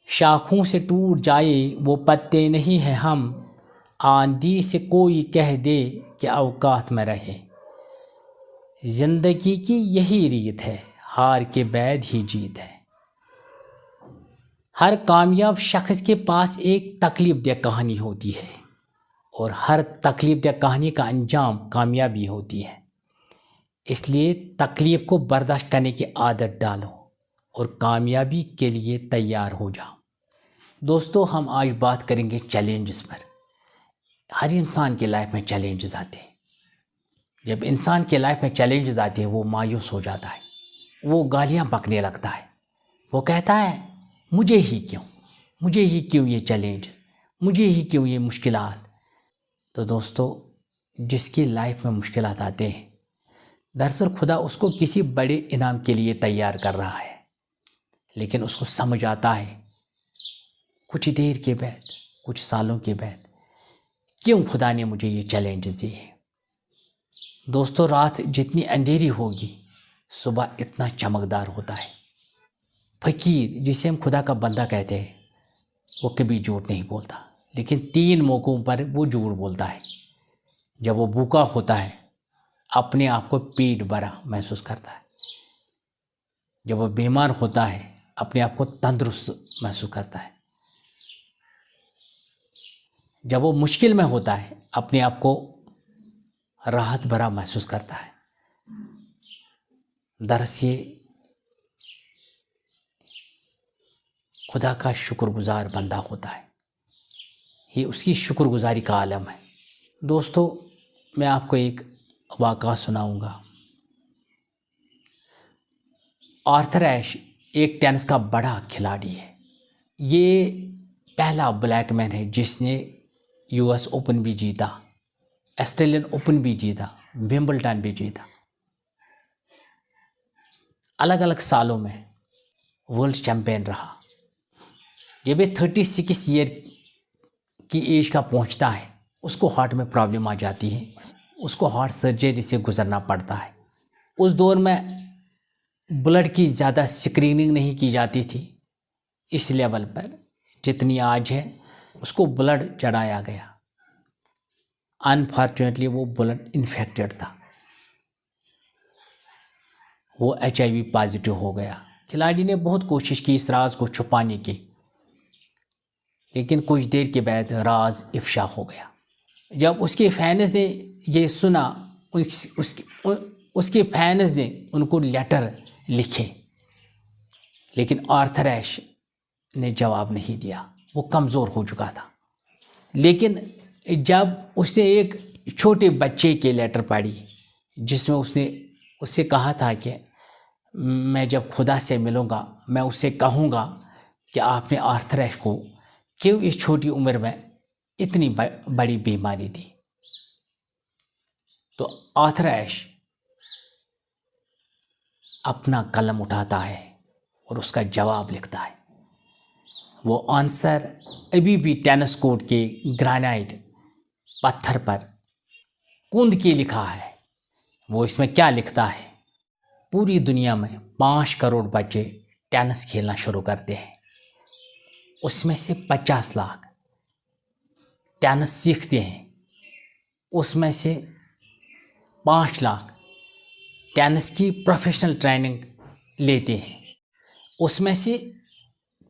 شاخوں سے ٹوٹ جائے وہ پتے نہیں ہیں ہم، آندھی سے کوئی کہہ دے کہ اوقات میں رہے۔ زندگی کی یہی ریت ہے، ہار کے بعد ہی جیت ہے۔ ہر کامیاب شخص کے پاس ایک تکلیف دہ کہانی ہوتی ہے، اور ہر تکلیف دہ کہانی کا انجام کامیابی ہوتی ہے۔ اس لیے تکلیف کو برداشت کرنے کی عادت ڈالو اور کامیابی کے لیے تیار ہو جاؤ۔ دوستو، ہم آج بات کریں گے چیلنجز پر۔ ہر انسان کے لائف میں چیلنجز آتے ہیں۔ جب انسان کے لائف میں چیلنجز آتے ہیں وہ مایوس ہو جاتا ہے، وہ گالیاں بکنے لگتا ہے، وہ کہتا ہے مجھے ہی کیوں یہ چیلنجز، مجھے ہی کیوں یہ مشکلات۔ تو دوستو، جس کی لائف میں مشکلات آتے ہیں، دراصل خدا اس کو کسی بڑے انعام کے لیے تیار کر رہا ہے، لیکن اس کو سمجھ آتا ہے کچھ دیر کے بعد، کچھ سالوں کے بعد، کیوں خدا نے مجھے یہ چیلنجز دیے ہیں۔ دوستو، رات جتنی اندھیری ہوگی صبح اتنا چمکدار ہوتا ہے۔ فقیر، جسے ہم خدا کا بندہ کہتے ہیں، وہ کبھی جھوٹ نہیں بولتا، لیکن 3 موقعوں پر وہ جھوٹ بولتا ہے۔ جب وہ بھوکا ہوتا ہے، اپنے آپ کو پیٹ بھرا محسوس کرتا ہے۔ جب وہ بیمار ہوتا ہے، اپنے آپ کو تندرست محسوس کرتا ہے۔ جب وہ مشکل میں ہوتا ہے، اپنے آپ کو راحت بھرا محسوس کرتا ہے۔ دراصل یہ خدا کا شکر گزار بندہ ہوتا ہے، یہ اس کی شکر گزاری کا عالم ہے۔ دوستو، میں آپ کو ایک واقعہ سناؤں گا۔ آرتھر ایش ایک ٹینس کا بڑا کھلاڑی ہے۔ یہ پہلا بلیک مین ہے جس نے US اوپن بھی جیتا، آسٹریلین اوپن بھی جیتا، ومبلڈن بھی جیتا۔ الگ الگ سالوں میں ورلڈ چیمپئن رہا۔ جب یہ 36 ایئر کی ایج کا پہنچتا ہے، اس کو ہارٹ میں پرابلم آ جاتی ہے، اس کو ہارٹ سرجری سے گزرنا پڑتا ہے۔ اس دور میں بلڈ کی زیادہ سکریننگ نہیں کی جاتی تھی اس لیول پر جتنی آج ہے۔ اس کو بلڈ چڑھایا گیا، انفارچونیٹلی وہ بلڈ انفیکٹڈ تھا، وہ HIV پازیٹیو ہو گیا۔ کھلاڑی نے بہت کوشش کی اس راز کو چھپانے کی، لیکن کچھ دیر کے بعد راز افشا ہو گیا۔ جب اس کے فینز نے یہ سنا، اس کے فینز نے ان کو لیٹر لکھے، لیکن آرتھر ایش نے جواب نہیں دیا، وہ کمزور ہو چکا تھا۔ لیکن جب اس نے ایک چھوٹے بچے کے لیٹر پڑھی جس میں اس نے اس سے کہا تھا کہ میں جب خدا سے ملوں گا میں اس سے کہوں گا کہ آپ نے آرتھر ایش کو کیوں اس چھوٹی عمر میں اتنی بڑی بیماری دی، تو آرتھر ایش اپنا قلم اٹھاتا ہے اور اس کا جواب لکھتا ہے۔ وہ آنسر ابھی بھی ٹینس کورٹ کے گرانائٹ پتھر پر کند کے لکھا ہے۔ وہ اس میں کیا لکھتا ہے؟ پوری دنیا میں 5 کروڑ بچے ٹینس کھیلنا شروع کرتے ہیں، اس میں سے 50 لاکھ ٹینس سیکھتے ہیں، اس میں سے 5 لاکھ ٹینس کی پروفیشنل ٹریننگ لیتے ہیں، اس میں سے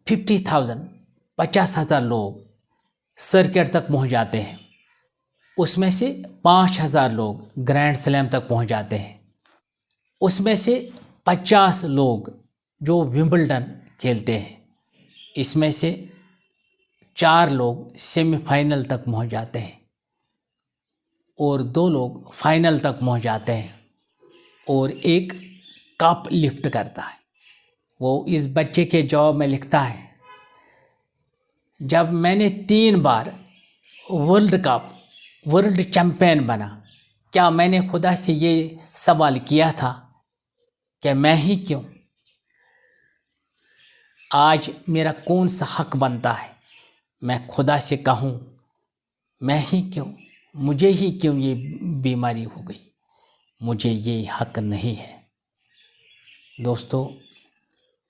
50,000 لوگ سرکٹ تک پہنچ جاتے ہیں، اس میں سے 5,000 لوگ گرینڈ سلیم تک پہنچ جاتے ہیں، اس میں سے 50 لوگ جو ومبلڈن کھیلتے ہیں، اس میں سے 4 لوگ سیمی فائنل تک پہنچ جاتے ہیں اور 2 لوگ فائنل تک پہنچ جاتے ہیں، اور ایک کپ لفٹ کرتا ہے۔ وہ اس بچے کے جواب میں لکھتا ہے، جب میں نے 3 بار ورلڈ چیمپئن بنا، کیا میں نے خدا سے یہ سوال کیا تھا کہ میں ہی کیوں؟ آج میرا کون سا حق بنتا ہے میں خدا سے کہوں میں ہی کیوں، مجھے ہی کیوں یہ بیماری ہو گئی، مجھے یہ حق نہیں ہے۔ دوستو،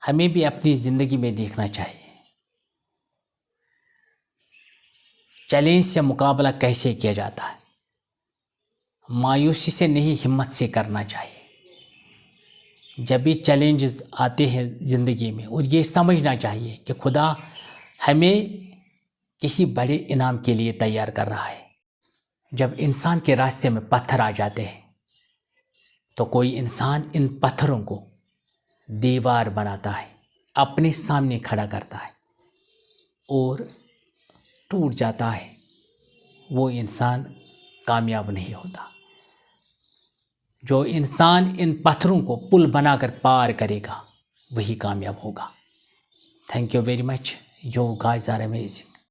ہمیں بھی اپنی زندگی میں دیکھنا چاہیے چیلنج سے مقابلہ کیسے کیا جاتا ہے. مایوسی سے نہیں، ہمت سے کرنا چاہیے. جب بھی چیلنجز آتے ہیں زندگی میں، اور یہ سمجھنا چاہیے کہ خدا ہمیں کسی بڑے انعام کے لیے تیار کر رہا ہے. جب انسان کے راستے میں پتھر آ جاتے ہیں تو کوئی انسان ان پتھروں کو دیوار بناتا ہے، اپنے سامنے کھڑا کرتا ہے اور ٹوٹ جاتا ہے. وہ انسان کامیاب نہیں ہوتا. جو انسان ان پتھروں کو پل بنا کر پار کرے گا وہی کامیاب ہوگا. Thank you very much. You guys are amazing.